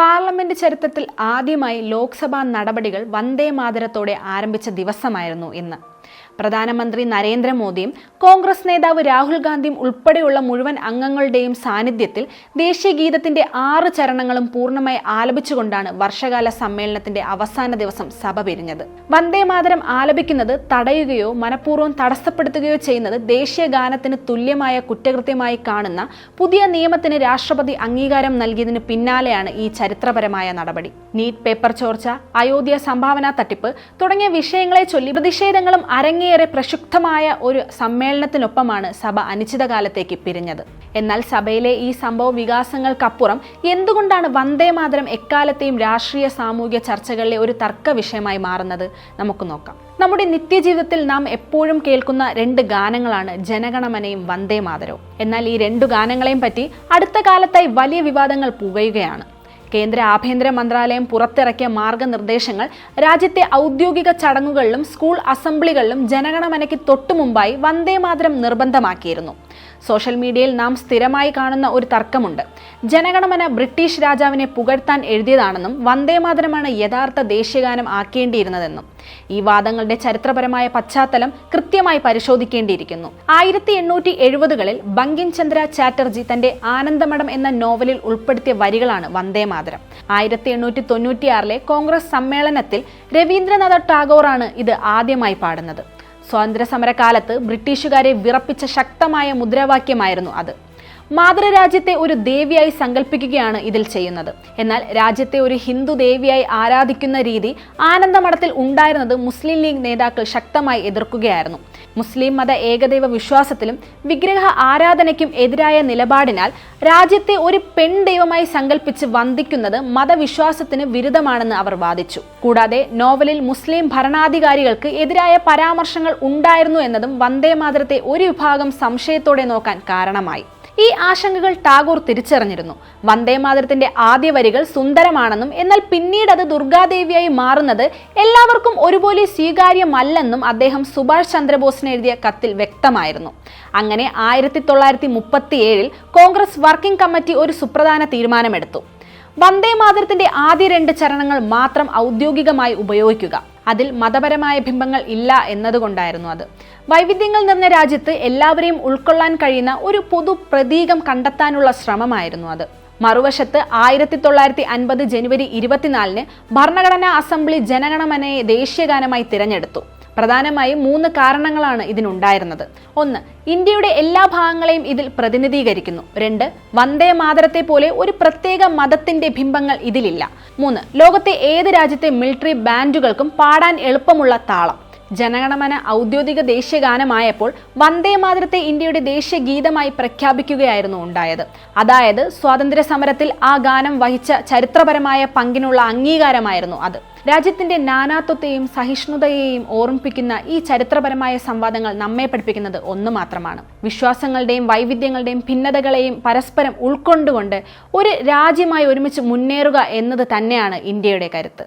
Parliament ചരിത്രത്തിൽ ആദ്യമായി ലോക്സഭാ നടപടികൾ വന്ദേ മാതരത്തോടെ ആരംഭിച്ച ദിവസമായിരുന്നു ഇന്ന്. പ്രധാനമന്ത്രി നരേന്ദ്രമോദിയും കോൺഗ്രസ് നേതാവ് രാഹുൽ ഗാന്ധിയും ഉൾപ്പെടെയുള്ള മുഴുവൻ അംഗങ്ങളുടെയും സാന്നിധ്യത്തിൽ ദേശീയ ഗീതത്തിന്റെ 6 ചരണങ്ങളും പൂർണ്ണമായി ആലപിച്ചുകൊണ്ടാണ് വർഷകാല സമ്മേളനത്തിന്റെ അവസാന ദിവസം സഭ പിരിഞ്ഞത്. വന്ദേ മാതരം ആലപിക്കുന്നത് തടയുകയോ മനഃപൂർവ്വം തടസ്സപ്പെടുത്തുകയോ ചെയ്യുന്നത് ദേശീയ ഗാനത്തിന് തുല്യമായ കുറ്റകൃത്യമായി കാണുന്ന പുതിയ നിയമത്തിന് രാഷ്ട്രപതി അംഗീകാരം നൽകിയതിന് പിന്നാലെയാണ് ഈ ചരിത്രപരമായ നടപടി. നീറ്റ് പേപ്പർ ചോർച്ച, അയോധ്യ സംഭാവന തട്ടിപ്പ് തുടങ്ങിയ വിഷയങ്ങളെ ചൊല്ലി പ്രതിഷേധങ്ങളും അരങ്ങേറെ പ്രക്ഷുബ്ധമായ ഒരു സമ്മേളനത്തിനൊപ്പമാണ് സഭ അനിശ്ചിതകാലത്തേക്ക് പിരിഞ്ഞത്. എന്നാൽ സഭയിലെ ഈ സംഭവ വികാസങ്ങൾക്കപ്പുറം എന്തുകൊണ്ടാണ് വന്ദേ മാതരം എക്കാലത്തെയും രാഷ്ട്രീയ സാമൂഹിക ചർച്ചകളിലെ ഒരു തർക്ക വിഷയമായി മാറുന്നത്? നമുക്ക് നോക്കാം. നമ്മുടെ നിത്യജീവിതത്തിൽ നാം എപ്പോഴും കേൾക്കുന്ന 2 ഗാനങ്ങളാണ് ജനഗണമനയും വന്ദേ മാതരവും. എന്നാൽ ഈ 2 ഗാനങ്ങളെയും പറ്റി അടുത്ത കാലത്തായി വലിയ വിവാദങ്ങൾ പുകയുകയാണ്. കേന്ദ്ര ആഭ്യന്തര മന്ത്രാലയം പുറത്തിറക്കിയ മാർഗനിർദ്ദേശങ്ങൾ രാജ്യത്തെ ഔദ്യോഗിക ചടങ്ങുകളിലും സ്കൂൾ അസംബ്ലികളിലും ജനഗണമനയ്ക്ക് തൊട്ടുമുമ്പായി വന്ദേ മാതരം നിർബന്ധമാക്കിയിരുന്നു. സോഷ്യൽ മീഡിയയിൽ നാം സ്ഥിരമായി കാണുന്ന ഒരു തർക്കമുണ്ട്. ജനഗണമന ബ്രിട്ടീഷ് രാജാവിനെ പുകഴ്ത്താൻ എഴുതിയതാണെന്നും വന്ദേ മാതരമാണ് യഥാർത്ഥ ദേശീയഗാനം ആക്കേണ്ടിയിരുന്നതെന്നും. ഈ വാദങ്ങളുടെ ചരിത്രപരമായ പശ്ചാത്തലം കൃത്യമായി പരിശോധിക്കേണ്ടിയിരിക്കുന്നു. 1870കളിൽ ബങ്കിം ചന്ദ്ര ചാറ്റർജി തന്റെ ആനന്ദമഠം എന്ന നോവലിൽ ഉൾപ്പെടുത്തിയ വരികളാണ് വന്ദേ മാതരം. 1896ലെ കോൺഗ്രസ് സമ്മേളനത്തിൽ രവീന്ദ്രനാഥ ടാഗോറാണ് ഇത് ആദ്യമായി പാടുന്നത്. സ്വാതന്ത്ര്യ സമരകാലത്ത് ബ്രിട്ടീഷുകാരെ വിറപ്പിച്ച ശക്തമായ മുദ്രാവാക്യമായിരുന്നു അത്. മാതൃരാജ്യത്തെ ഒരു ദേവിയായി സങ്കല്പിക്കുകയാണ് ഇതിൽ ചെയ്യുന്നത്. എന്നാൽ രാജ്യത്തെ ഒരു ഹിന്ദു ദേവിയായി ആരാധിക്കുന്ന രീതി ആനന്ദമഠത്തിൽ ഉണ്ടായിരുന്നത് മുസ്ലിം ലീഗ് നേതാക്കൾ ശക്തമായി എതിർക്കുകയായിരുന്നു. മുസ്ലിം മത ഏകദൈവ വിശ്വാസത്തിലും വിഗ്രഹ ആരാധനയ്ക്കും എതിരായ നിലപാടിനാൽ രാജ്യത്തെ ഒരു പെൺ ദൈവമായി സങ്കല്പിച്ച് വന്ദിക്കുന്നത് മതവിശ്വാസത്തിന് വിരുദ്ധമാണെന്ന് അവർ വാദിച്ചു. കൂടാതെ നോവലിൽ മുസ്ലിം ഭരണാധികാരികൾക്ക് എതിരായ പരാമർശങ്ങൾ ഉണ്ടായിരുന്നു എന്നതും വന്ദേ മാതരത്തെ ഒരു വിഭാഗം സംശയത്തോടെ നോക്കാൻ കാരണമായി. ഈ ആശങ്കകൾ ടാഗോർ തിരിച്ചറിഞ്ഞിരുന്നു. വന്ദേ മാതരത്തിന്റെ ആദ്യ വരികൾ സുന്ദരമാണെന്നും എന്നാൽ പിന്നീട് അത് ദുർഗാദേവിയായി മാറുന്നത് എല്ലാവർക്കും ഒരുപോലെ സ്വീകാര്യമല്ലെന്നും അദ്ദേഹം സുഭാഷ് ചന്ദ്രബോസിന് എഴുതിയ കത്തിൽ വ്യക്തമായിരുന്നു. അങ്ങനെ 1937ൽ കോൺഗ്രസ് വർക്കിംഗ് കമ്മിറ്റി ഒരു സുപ്രധാന തീരുമാനമെടുത്തു. വന്ദേ മാതരത്തിന്റെ ആദ്യ 2 ചരണങ്ങൾ മാത്രം ഔദ്യോഗികമായി ഉപയോഗിക്കുക. അതിൽ മതപരമായ ബിംബങ്ങൾ ഇല്ല എന്നതുകൊണ്ടായിരുന്നു അത്. വൈവിധ്യങ്ങൾ നിറഞ്ഞ രാജ്യത്ത് എല്ലാവരെയും ഉൾക്കൊള്ളാൻ കഴിയുന്ന ഒരു പൊതു പ്രതീകം കണ്ടെത്താനുള്ള ശ്രമമായിരുന്നു അത്. മറുവശത്ത് 1950 ജനുവരി 24-ന് ഭരണഘടനാ അസംബ്ലി ജനഗണമനയെ ദേശീയഗാനമായി തിരഞ്ഞെടുത്തു. പ്രധാനമായും 3 കാരണങ്ങളാണ് ഇതിനുണ്ടായിരുന്നത്. 1. ഇന്ത്യയുടെ എല്ലാ ഭാഗങ്ങളെയും ഇതിൽ പ്രതിനിധീകരിക്കുന്നു. 2. വന്ദേ മാതരത്തെ പോലെ ഒരു പ്രത്യേക മതത്തിന്റെ ബിംബങ്ങൾ ഇതിലില്ല. 3. ലോകത്തെ ഏത് രാജ്യത്തെ മിലിറ്ററി ബാൻഡുകൾക്കും പാടാൻ എളുപ്പമുള്ള താളം. ജനഗണമന ഔദ്യോഗിക ദേശീയഗാനമായപ്പോൾ വന്ദേ മാതരത്തെ ഇന്ത്യയുടെ ദേശീയ ഗീതമായി പ്രഖ്യാപിക്കുകയായിരുന്നു ഉണ്ടായത്. അതായത് സ്വാതന്ത്ര്യ സമരത്തിൽ ആ ഗാനം വഹിച്ച ചരിത്രപരമായ പങ്കിനുള്ള അംഗീകാരമായിരുന്നു അത്. രാജ്യത്തിന്റെ നാനാത്വത്തെയും സഹിഷ്ണുതയെയും ഓർമ്മിപ്പിക്കുന്ന ഈ ചരിത്രപരമായ സംവാദങ്ങൾ നമ്മെ പഠിപ്പിക്കുന്നത് ഒന്ന് മാത്രമാണ്: വിശ്വാസങ്ങളുടെയും വൈവിധ്യങ്ങളുടെയും ഭിന്നതകളെയും പരസ്പരം ഉൾക്കൊണ്ടുകൊണ്ട് ഒരു രാജ്യമായി ഒരുമിച്ച് മുന്നേറുക എന്നത് തന്നെയാണ് ഇന്ത്യയുടെ കരുത്ത്.